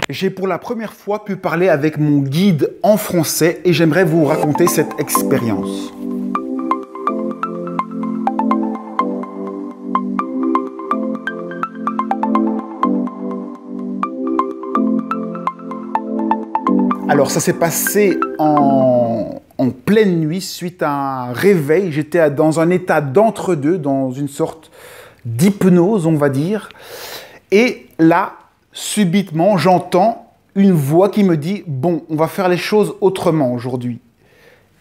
J'ai pour la première fois pu parler avec mon guide en français et j'aimerais vous raconter cette expérience. Alors ça s'est passé en pleine nuit suite à un réveil. J'étais dans un état d'entre-deux, dans une sorte d'hypnose, on va dire. Et là, subitement, j'entends une voix qui me dit « Bon, on va faire les choses autrement aujourd'hui ».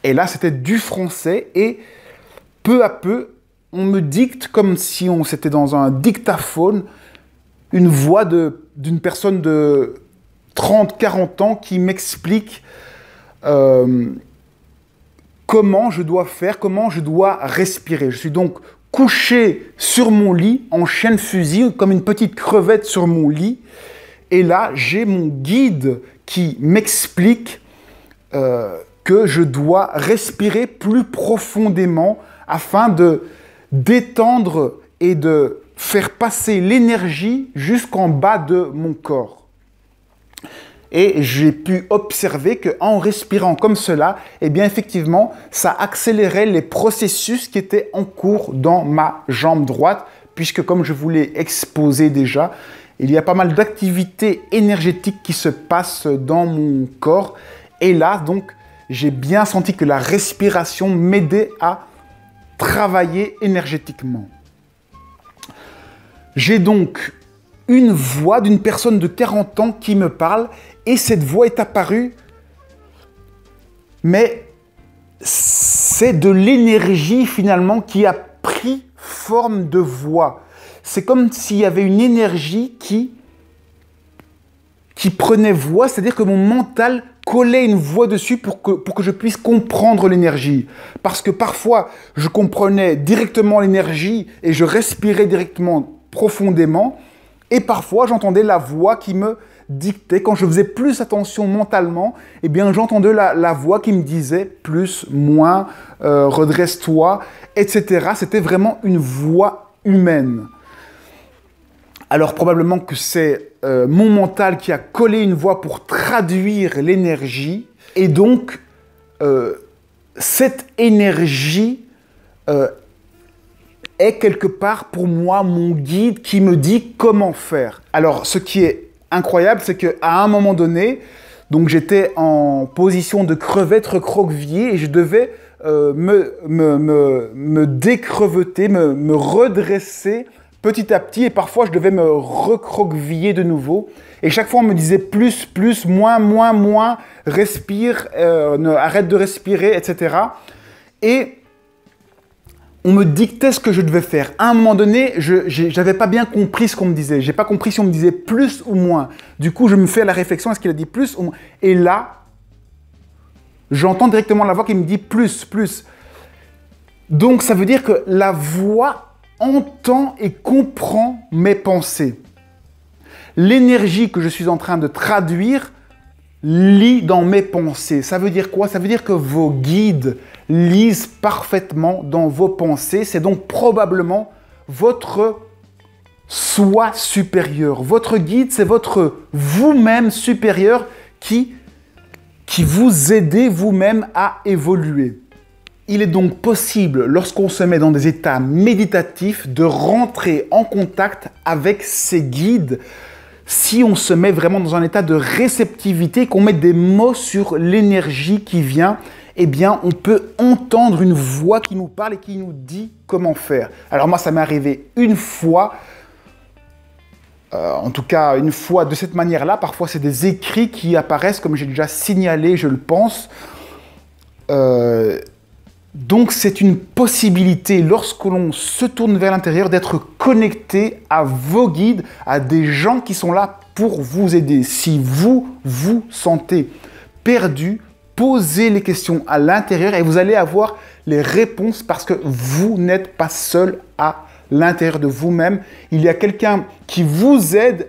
Et là, c'était du français et peu à peu, on me dicte, comme si on s'était dans un dictaphone, une voix d'une personne de 30-40 ans qui m'explique comment je dois faire, comment je dois respirer. Je suis donc couché sur mon lit, en chien de fusil, comme une petite crevette sur mon lit. Et là, j'ai mon guide qui m'explique que je dois respirer plus profondément afin de détendre et de faire passer l'énergie jusqu'en bas de mon corps. Et j'ai pu observer qu'en respirant comme cela, eh bien effectivement, ça accélérait les processus qui étaient en cours dans ma jambe droite, puisque comme je vous l'ai exposé déjà, il y a pas mal d'activités énergétiques qui se passent dans mon corps. Et là, donc, j'ai bien senti que la respiration m'aidait à travailler énergétiquement. J'ai donc une voix d'une personne de 40 ans qui me parle et cette voix est apparue, mais c'est de l'énergie finalement qui a pris forme de voix. C'est comme s'il y avait une énergie qui prenait voix, c'est-à-dire que mon mental collait une voix dessus pour que je puisse comprendre l'énergie. Parce que parfois, je comprenais directement l'énergie et je respirais directement, profondément. Et parfois, j'entendais la voix qui me dictait. Quand je faisais plus attention mentalement, eh bien, j'entendais la voix qui me disait plus, moins, redresse-toi, etc. C'était vraiment une voix humaine. Alors, probablement que c'est mon mental qui a collé une voix pour traduire l'énergie. Et donc, cette énergie est quelque part pour moi mon guide qui me dit comment faire. Alors, ce qui est incroyable, c'est qu'à un moment donné, donc j'étais en position de crevette recroquevillée et je devais me décrevetter, me redresser petit à petit et parfois je devais me recroqueviller de nouveau. Et chaque fois on me disait plus, plus, moins, moins, moins, respire, arrête de respirer, etc. Et on me dictait ce que je devais faire. À un moment donné, je n'avais pas bien compris ce qu'on me disait. Je n'ai pas compris si on me disait plus ou moins. Du coup, je me fais la réflexion, est-ce qu'il a dit plus ou moins? Et là, j'entends directement la voix qui me dit plus, plus. Donc, ça veut dire que la voix entend et comprend mes pensées. L'énergie que je suis en train de traduire lit dans mes pensées. Ça veut dire quoi? Ça veut dire que vos guides lisent parfaitement dans vos pensées. C'est donc probablement votre soi supérieur. Votre guide, c'est votre vous-même supérieur qui vous aide vous-même à évoluer. Il est donc possible, lorsqu'on se met dans des états méditatifs, de rentrer en contact avec ses guides si on se met vraiment dans un état de réceptivité, qu'on met des mots sur l'énergie qui vient, eh bien, on peut entendre une voix qui nous parle et qui nous dit comment faire. Alors moi, ça m'est arrivé une fois, en tout cas une fois de cette manière-là. Parfois, c'est des écrits qui apparaissent, comme j'ai déjà signalé, je le pense. Donc, c'est une possibilité, lorsque l'on se tourne vers l'intérieur, d'être connecté à vos guides, à des gens qui sont là pour vous aider. Si vous vous sentez perdu, posez les questions à l'intérieur et vous allez avoir les réponses parce que vous n'êtes pas seul à l'intérieur de vous-même. Il y a quelqu'un qui vous aide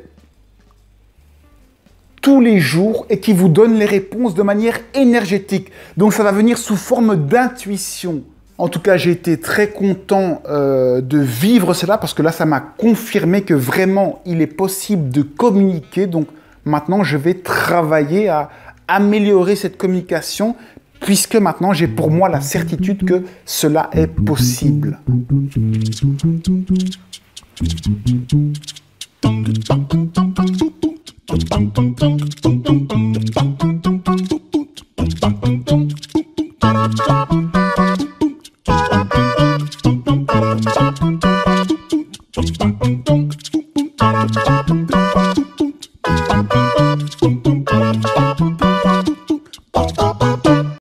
tous les jours et qui vous donne les réponses de manière énergétique. Donc ça va venir sous forme d'intuition. En tout cas, j'ai été très content de vivre cela parce que là, ça m'a confirmé que vraiment, il est possible de communiquer. Donc maintenant je vais travailler à améliorer cette communication puisque maintenant j'ai pour moi la certitude que cela est possible.